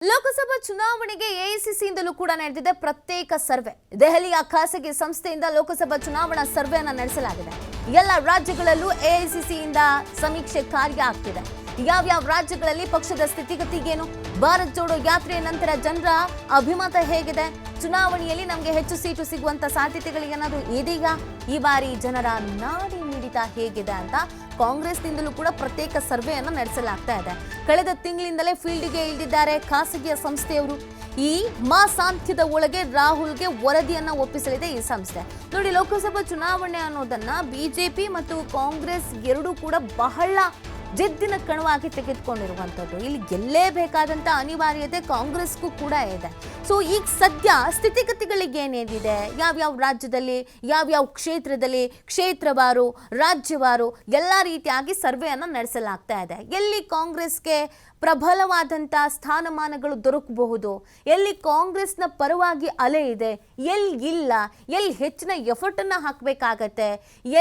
ಲೋಕಸಭಾ ಚುನಾವಣೆಗೆ ಎಐಸಿಸಿಯಿಂದಲೂ ಕೂಡ ನಡೆದಿದೆ ಪ್ರತ್ಯೇಕ ಸರ್ವೆ. ದೆಹಲಿಯ ಖಾಸಗಿ ಸಂಸ್ಥೆಯಿಂದ ಲೋಕಸಭಾ ಚುನಾವಣಾ ಸರ್ವೆಯನ್ನು ನಡೆಸಲಾಗಿದೆ. ಎಲ್ಲ ರಾಜ್ಯಗಳಲ್ಲೂ ಎಐಸಿಸಿಯಿಂದ ಸಮೀಕ್ಷೆ ಕಾರ್ಯ ಆಗ್ತಿದೆ. ಯಾವ್ಯಾವ ರಾಜ್ಯಗಳಲ್ಲಿ ಪಕ್ಷದ ಸ್ಥಿತಿಗತಿ ಏನು, ಭಾರತ್ ಜೋಡೋ ಯಾತ್ರೆಯ ನಂತರ ಜನರ ಅಭಿಮತ ಹೇಗಿದೆ, ಚುನಾವಣೆಯಲ್ಲಿ ನಮಗೆ ಹೆಚ್ಚು ಸೀಟು ಸಿಗುವಂತ ಸಾಧ್ಯತೆಗಳೇನಾದರೂ ಇದೆಯಾ, ಈ ಬಾರಿ ಜನರ ನಾಡಿ ಮಿಡಿತ ಹೇಗಿದೆ ಅಂತ ಕಾಂಗ್ರೆಸ್ನಿಂದಲೂ ಕೂಡ ಪ್ರತ್ಯೇಕ ಸರ್ವೆಯನ್ನು ನಡೆಸಲಾಗ್ತಾ ಇದೆ. ಕಳೆದ ತಿಂಗಳಿಂದಲೇ ಫೀಲ್ಡ್ಗೆ ಇಳಿದಿದ್ದಾರೆ ಖಾಸಗಿಯ ಸಂಸ್ಥೆಯವರು. ಈ ಮಾಸಾಂತ್ಯದ ಒಳಗೆ ರಾಹುಲ್ಗೆ ವರದಿಯನ್ನ ಒಪ್ಪಿಸಲಿದೆ ಈ ಸಂಸ್ಥೆ. ನೋಡಿ, ಲೋಕಸಭಾ ಚುನಾವಣೆ ಅನ್ನೋದನ್ನ ಬಿಜೆಪಿ ಮತ್ತು ಕಾಂಗ್ರೆಸ್ ಎರಡೂ ಕೂಡ ಬಹಳ ಜಿದ್ದಿನ ಕಣವಾಗಿ ತೆಗೆದುಕೊಂಡಿರುವಂಥದ್ದು. ಇಲ್ಲಿ ಗೆಲ್ಲೇಬೇಕಾದಂಥ ಅನಿವಾರ್ಯತೆ ಕಾಂಗ್ರೆಸ್ಗೂ ಕೂಡ ಇದೆ. ಸೊ ಈಗ ಸದ್ಯ ಸ್ಥಿತಿಗತಿಗಳಿಗೆ ಏನೇನಿದೆ, ಯಾವ್ಯಾವ ರಾಜ್ಯದಲ್ಲಿ, ಯಾವ್ಯಾವ ಕ್ಷೇತ್ರದಲ್ಲಿ, ಕ್ಷೇತ್ರವಾರು, ರಾಜ್ಯವಾರು ಎಲ್ಲ ರೀತಿಯಾಗಿ ಸರ್ವೆಯನ್ನು ನಡೆಸಲಾಗ್ತಾ ಇದೆ. ಎಲ್ಲಿ ಕಾಂಗ್ರೆಸ್ಗೆ ಪ್ರಬಲವಾದಂಥ ಸ್ಥಾನಮಾನಗಳು ದೊರಕಬಹುದು, ಎಲ್ಲಿ ಕಾಂಗ್ರೆಸ್ನ ಪರವಾಗಿ ಅಲೆ ಇದೆ, ಎಲ್ಲಿ ಇಲ್ಲ, ಎಲ್ಲಿ ಹೆಚ್ಚಿನ ಎಫರ್ಟನ್ನು ಹಾಕಬೇಕಾಗತ್ತೆ,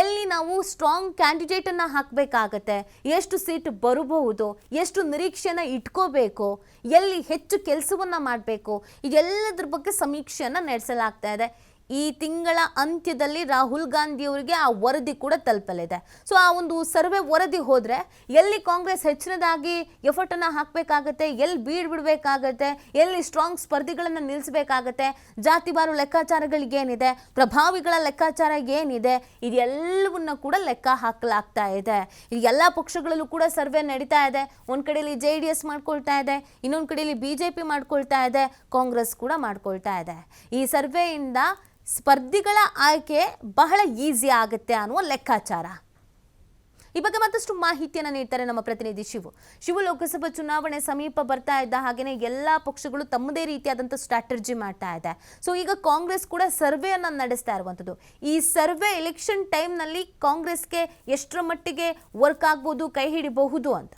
ಎಲ್ಲಿ ನಾವು ಸ್ಟ್ರಾಂಗ್ ಕ್ಯಾಂಡಿಡೇಟನ್ನು ಹಾಕಬೇಕಾಗತ್ತೆ, ಎಷ್ಟು ಸೀಟ್ ಬರಬಹುದು, ಎಷ್ಟು ನಿರೀಕ್ಷೆನ ಇಟ್ಕೋಬೇಕು, ಎಲ್ಲಿ ಹೆಚ್ಚು ಕೆಲಸವನ್ನು ಮಾಡಬೇಕು, ಇದೆಲ್ಲದ್ರ ಬಗ್ಗೆ ಸಮೀಕ್ಷೆಯನ್ನು ನಡೆಸಲಾಗ್ತಾ ಇದೆ. ಈ ತಿಂಗಳ ಅಂತ್ಯದಲ್ಲಿ ರಾಹುಲ್ ಗಾಂಧಿ ಅವರಿಗೆ ಆ ವರದಿ ಕೂಡ ತಲುಪಲಿದೆ. ಸೊ ಆ ಒಂದು ಸರ್ವೆ ವರದಿ ಹೋದರೆ ಎಲ್ಲಿ ಕಾಂಗ್ರೆಸ್ ಹೆಚ್ಚಿನದಾಗಿ ಎಫರ್ಟನ್ನು ಹಾಕಬೇಕಾಗತ್ತೆ, ಎಲ್ಲಿ ಬಿಡಬೇಕಾಗತ್ತೆ, ಎಲ್ಲಿ ಸ್ಟ್ರಾಂಗ್ ಸ್ಪರ್ಧಿಗಳನ್ನು ನಿಲ್ಲಿಸಬೇಕಾಗತ್ತೆ, ಜಾತಿವಾರು ಲೆಕ್ಕಾಚಾರಗಳಿಗೇನಿದೆ, ಪ್ರಭಾವಿಗಳ ಲೆಕ್ಕಾಚಾರ ಏನಿದೆ, ಇದೆಲ್ಲವನ್ನ ಕೂಡ ಲೆಕ್ಕ ಹಾಕಲಾಗ್ತಾ ಇದೆ. ಈ ಎಲ್ಲ ಪಕ್ಷಗಳಲ್ಲೂ ಕೂಡ ಸರ್ವೆ ನಡೀತಾ ಇದೆ. ಒಂದು ಕಡೆಯಲ್ಲಿ JDS ಮಾಡ್ಕೊಳ್ತಾ ಇದೆ, ಇನ್ನೊಂದು ಕಡೆಯಲ್ಲಿ BJP ಮಾಡ್ಕೊಳ್ತಾ ಇದೆ, ಕಾಂಗ್ರೆಸ್ ಕೂಡ ಮಾಡ್ಕೊಳ್ತಾ ಇದೆ. ಈ ಸರ್ವೆಯಿಂದ ಸ್ಪರ್ಧಿಗಳ ಆಯ್ಕೆ ಬಹಳ ಈಸಿ ಆಗುತ್ತೆ ಅನ್ನುವ ಲೆಕ್ಕಾಚಾರ. ಈ ಬಗ್ಗೆ ಮತ್ತಷ್ಟು ಮಾಹಿತಿಯನ್ನು ನೀಡ್ತಾರೆ ನಮ್ಮ ಪ್ರತಿನಿಧಿ ಶಿವು. ಲೋಕಸಭಾ ಚುನಾವಣೆ ಸಮೀಪ ಬರ್ತಾ ಇದ್ದ ಹಾಗೆಯೇ ಎಲ್ಲ ಪಕ್ಷಗಳು ತಮ್ಮದೇ ರೀತಿಯಾದಂಥ ಸ್ಟ್ರಾಟಜಿ ಮಾಡ್ತಾ ಇದೆ. ಸೊ ಈಗ ಕಾಂಗ್ರೆಸ್ ಕೂಡ ಸರ್ವೆಯನ್ನು ನಡೆಸ್ತಾ ಇರುವಂಥದ್ದು. ಈ ಸರ್ವೆ ಎಲೆಕ್ಷನ್ ಟೈಮ್ನಲ್ಲಿ ಕಾಂಗ್ರೆಸ್ಗೆ ಎಷ್ಟರ ಮಟ್ಟಿಗೆ ವರ್ಕ್ ಆಗ್ಬೋದು, ಕೈ ಹಿಡಿಬಹುದು ಅಂತ?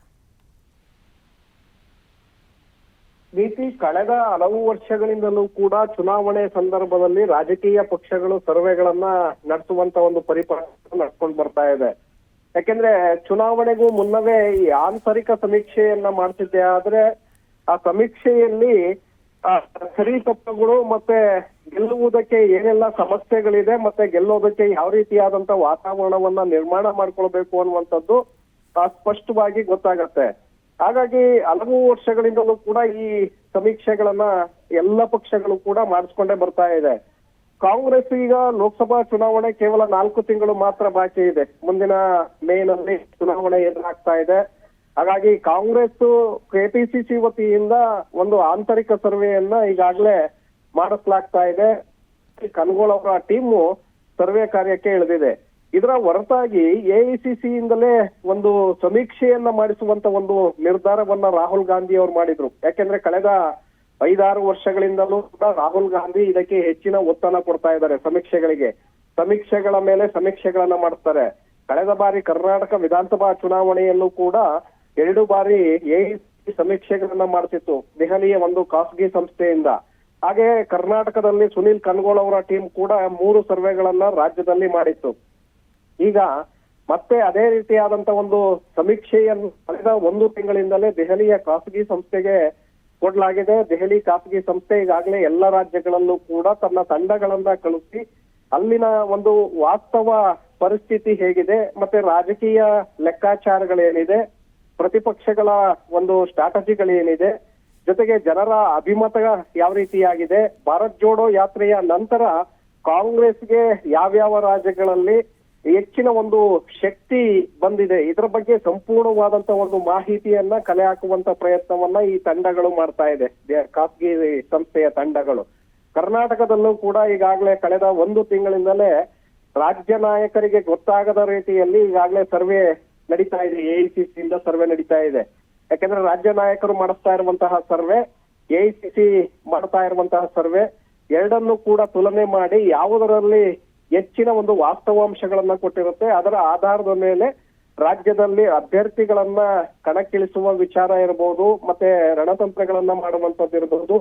ರೀತಿ ಕಳೆದ ಹಲವು ವರ್ಷಗಳಿಂದಲೂ ಕೂಡ ಚುನಾವಣೆ ಸಂದರ್ಭದಲ್ಲಿ ರಾಜಕೀಯ ಪಕ್ಷಗಳು ಸರ್ವೆಗಳನ್ನ ನಡೆಸುವಂತ ಒಂದು ಪರಿಪಾಠ ನಡ್ಕೊಂಡು ಬರ್ತಾ ಇದೆ. ಯಾಕೆಂದ್ರೆ ಚುನಾವಣೆಗೂ ಮುನ್ನವೇ ಈ ಆಂತರಿಕ ಸಮೀಕ್ಷೆಯನ್ನ ಮಾಡ್ತಿದ್ದೆ ಆದ್ರೆ ಆ ಸಮೀಕ್ಷೆಯಲ್ಲಿ ಸರಿ ತಪ್ಪುಗಳು ಮತ್ತೆ ಗೆಲ್ಲುವುದಕ್ಕೆ ಏನೆಲ್ಲ ಸಮಸ್ಯೆಗಳಿದೆ ಮತ್ತೆ ಗೆಲ್ಲೋದಕ್ಕೆ ಯಾವ ರೀತಿಯಾದಂತ ವಾತಾವರಣವನ್ನ ನಿರ್ಮಾಣ ಮಾಡ್ಕೊಳ್ಬೇಕು ಅನ್ನುವಂಥದ್ದು ಸ್ಪಷ್ಟವಾಗಿ ಗೊತ್ತಾಗತ್ತೆ. ಹಾಗಾಗಿ ಹಲವು ವರ್ಷಗಳಿಂದಲೂ ಕೂಡ ಈ ಸಮೀಕ್ಷೆಗಳನ್ನ ಎಲ್ಲ ಪಕ್ಷಗಳು ಕೂಡ ಮಾಡಿಸ್ಕೊಂಡೇ ಬರ್ತಾ ಇದೆ. ಕಾಂಗ್ರೆಸ್ ಈಗ ಲೋಕಸಭಾ ಚುನಾವಣೆ ಕೇವಲ 4 ತಿಂಗಳು ಮಾತ್ರ ಬಾಕಿ ಇದೆ. ಮುಂದಿನ ಮೇನಲ್ಲಿ ಚುನಾವಣೆ ಎದುರಾಗ್ತಾ ಇದೆ. ಹಾಗಾಗಿ ಕಾಂಗ್ರೆಸ್ KPCC ವತಿಯಿಂದ ಒಂದು ಆಂತರಿಕ ಸರ್ವೆಯನ್ನ ಈಗಾಗಲೇ ಮಾಡಿಸ್ಲಾಗ್ತಾ ಇದೆ. ಕನ್ಗೋಳ್ ಅವರ ಟೀಮು ಸರ್ವೆ ಕಾರ್ಯಕ್ಕೆ ಇಳಿದಿದೆ. ಇದರ ಹೊರತಾಗಿ AICC ಇಂದಲೇ ಒಂದು ಸಮೀಕ್ಷೆಯನ್ನ ಮಾಡಿಸುವಂತ ಒಂದು ನಿರ್ಧಾರವನ್ನ ರಾಹುಲ್ ಗಾಂಧಿ ಅವರು ಮಾಡಿದ್ರು. ಯಾಕೆಂದ್ರೆ ಕಳೆದ 5-6 ವರ್ಷಗಳಿಂದಲೂ ಕೂಡ ರಾಹುಲ್ ಗಾಂಧಿ ಇದಕ್ಕೆ ಹೆಚ್ಚಿನ ಒತ್ತನ್ನ ಕೊಡ್ತಾ ಇದ್ದಾರೆ. ಸಮೀಕ್ಷೆಗಳ ಮೇಲೆ ಸಮೀಕ್ಷೆಗಳನ್ನ ಮಾಡ್ತಾರೆ. ಕಳೆದ ಬಾರಿ ಕರ್ನಾಟಕ ವಿಧಾನಸಭಾ ಚುನಾವಣೆಯಲ್ಲೂ ಕೂಡ 2 ಬಾರಿ AICC ಸಮೀಕ್ಷೆಗಳನ್ನ ಮಾಡ್ತಿತ್ತು ದೆಹಲಿಯ ಒಂದು ಖಾಸಗಿ ಸಂಸ್ಥೆಯಿಂದ. ಹಾಗೆ ಕರ್ನಾಟಕದಲ್ಲಿ ಸುನೀಲ್ ಕನ್ಗೋಳ್ ಅವರ ಟೀಮ್ ಕೂಡ 3 ಸರ್ವೆಗಳನ್ನ ರಾಜ್ಯದಲ್ಲಿ ಮಾಡಿತ್ತು. ಈಗ ಮತ್ತೆ ಅದೇ ರೀತಿಯಾದಂತ ಒಂದು ಸಮೀಕ್ಷೆಯನ್ನು ಕಳೆದ 1 ತಿಂಗಳಿಂದಲೇ ದೆಹಲಿಯ ಖಾಸಗಿ ಸಂಸ್ಥೆಗೆ ಕೊಡಲಾಗಿದೆ. ದೆಹಲಿ ಖಾಸಗಿ ಸಂಸ್ಥೆ ಈಗಾಗಲೇ ಎಲ್ಲ ರಾಜ್ಯಗಳಲ್ಲೂ ಕೂಡ ತನ್ನ ತಂಡಗಳನ್ನ ಕಳಿಸಿ ಅಲ್ಲಿನ ಒಂದು ವಾಸ್ತವ ಪರಿಸ್ಥಿತಿ ಹೇಗಿದೆ, ಮತ್ತೆ ರಾಜಕೀಯ ಲೆಕ್ಕಾಚಾರಗಳೇನಿದೆ, ಪ್ರತಿಪಕ್ಷಗಳ ಒಂದು ಸ್ಟ್ರಾಟಜಿಗಳೇನಿದೆ, ಜೊತೆಗೆ ಜನರ ಅಭಿಮತ ಯಾವ ರೀತಿಯಾಗಿದೆ, ಭಾರತ್ ಜೋಡೋ ಯಾತ್ರೆಯ ನಂತರ ಕಾಂಗ್ರೆಸ್ಗೆ ಯಾವ್ಯಾವ ರಾಜ್ಯಗಳಲ್ಲಿ ಹೆಚ್ಚಿನ ಒಂದು ಶಕ್ತಿ ಬಂದಿದೆ, ಇದರ ಬಗ್ಗೆ ಸಂಪೂರ್ಣವಾದಂತ ಒಂದು ಮಾಹಿತಿಯನ್ನ ಕಲೆ ಹಾಕುವಂತ ಪ್ರಯತ್ನವನ್ನ ಈ ತಂಡಗಳು ಮಾಡ್ತಾ ಇದೆ, ಖಾಸಗಿ ಸಂಸ್ಥೆಯ ತಂಡಗಳು. ಕರ್ನಾಟಕದಲ್ಲೂ ಕೂಡ ಈಗಾಗಲೇ ಕಳೆದ 1 ತಿಂಗಳಿಂದಲೇ ರಾಜ್ಯ ನಾಯಕರಿಗೆ ಗೊತ್ತಾಗದ ರೀತಿಯಲ್ಲಿ ಈಗಾಗಲೇ ಸರ್ವೆ ನಡೀತಾ ಇದೆ. AICC ಇಂದ ಸರ್ವೆ ನಡೀತಾ ಇದೆ. ಯಾಕೆಂದ್ರೆ ರಾಜ್ಯ ನಾಯಕರು ಮಾಡಿಸ್ತಾ ಇರುವಂತಹ ಸರ್ವೆ, AICC ಮಾಡ್ತಾ ಇರುವಂತಹ ಸರ್ವೆ, ಎರಡನ್ನೂ ಕೂಡ ತುಲನೆ ಮಾಡಿ ಯಾವುದರಲ್ಲಿ ಹೆಚ್ಚಿನ ಒಂದು ವಾಸ್ತವಾಂಶಗಳನ್ನ ಕೊಟ್ಟಿರುತ್ತೆ ಅದರ ಆಧಾರದ ಮೇಲೆ ರಾಜ್ಯದಲ್ಲಿ ಅಭ್ಯರ್ಥಿಗಳನ್ನ ಕಣಕ್ಕಿಳಿಸುವ ವಿಚಾರ ಇರಬಹುದು, ಮತ್ತೆ ರಣತಂತ್ರಗಳನ್ನ ಮಾಡುವಂತದ್ದು ಇರಬಹುದು,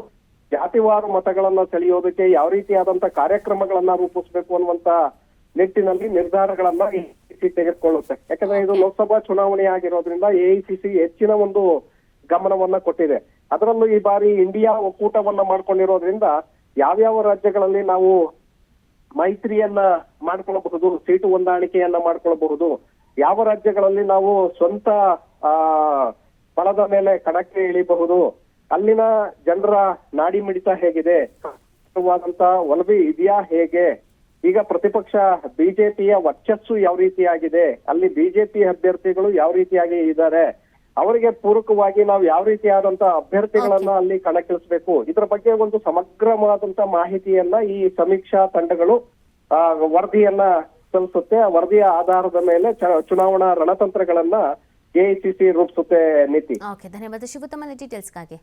ಜಾತಿವಾರು ಮತಗಳನ್ನ ಸೆಳೆಯೋದಕ್ಕೆ ಯಾವ ರೀತಿಯಾದಂತ ಕಾರ್ಯಕ್ರಮಗಳನ್ನ ರೂಪಿಸಬೇಕು ಅನ್ನುವಂತ ನಿಟ್ಟಿನಲ್ಲಿ ನಿರ್ಧಾರಗಳನ್ನ AICC ತೆಗೆದುಕೊಳ್ಳುತ್ತೆ. ಯಾಕಂದ್ರೆ ಇದು ಲೋಕಸಭಾ ಚುನಾವಣೆ ಆಗಿರೋದ್ರಿಂದ AICC ಹೆಚ್ಚಿನ ಒಂದು ಗಮನವನ್ನ ಕೊಟ್ಟಿದೆ. ಅದರಲ್ಲೂ ಈ ಬಾರಿ ಇಂಡಿಯಾ ಒಕ್ಕೂಟವನ್ನ ಮಾಡ್ಕೊಂಡಿರೋದ್ರಿಂದ ಯಾವ್ಯಾವ ರಾಜ್ಯಗಳಲ್ಲಿ ನಾವು ಮೈತ್ರಿಯನ್ನ ಮಾಡ್ಕೊಳ್ಳಬಹುದು, ಸೀಟು ಹೊಂದಾಣಿಕೆಯನ್ನ ಮಾಡ್ಕೊಳ್ಳಬಹುದು, ಯಾವ ರಾಜ್ಯಗಳಲ್ಲಿ ನಾವು ಸ್ವಂತ ಬಲದ ಮೇಲೆ ಕಣಕ್ಕೆ ಇಳಿಬಹುದು, ಅಲ್ಲಿನ ಜನರ ನಾಡಿ ಮಿಡಿತ ಹೇಗಿದೆ, ಒಲವು ಇದೆಯಾ ಹೇಗೆ, ಈಗ ಪ್ರತಿಪಕ್ಷ ಬಿಜೆಪಿಯ ವರ್ಚಸ್ಸು ಯಾವ ರೀತಿಯಾಗಿದೆ, ಅಲ್ಲಿ ಬಿಜೆಪಿ ಅಭ್ಯರ್ಥಿಗಳು ಯಾವ ರೀತಿಯಾಗಿ ಇದ್ದಾರೆ, ಅವರಿಗೆ ಪೂರಕವಾಗಿ ನಾವು ಯಾವ ರೀತಿಯಾದಂತಹ ಅಭ್ಯರ್ಥಿಗಳನ್ನ ಅಲ್ಲಿ ಕಣಕ್ಕಿಳಿಸಬೇಕು, ಇದರ ಬಗ್ಗೆ ಒಂದು ಸಮಗ್ರವಾದಂತ ಮಾಹಿತಿಯನ್ನ ಈ ಸಮೀಕ್ಷಾ ತಂಡಗಳು ವರದಿಯನ್ನ ಸಲ್ಲಿಸುತ್ತೆ. ಆ ವರದಿಯ ಆಧಾರದ ಮೇಲೆ ಚುನಾವಣಾ ರಣತಂತ್ರಗಳನ್ನ ಎಐಸಿಸಿ ರೂಪಿಸುತ್ತೆ. ನೀತಿ. ಓಕೆ, ಧನ್ಯವಾದ ಶಿವು ತಮ್ಮ ಡೀಟೇಲ್ಸ್ಗಾಗಿ.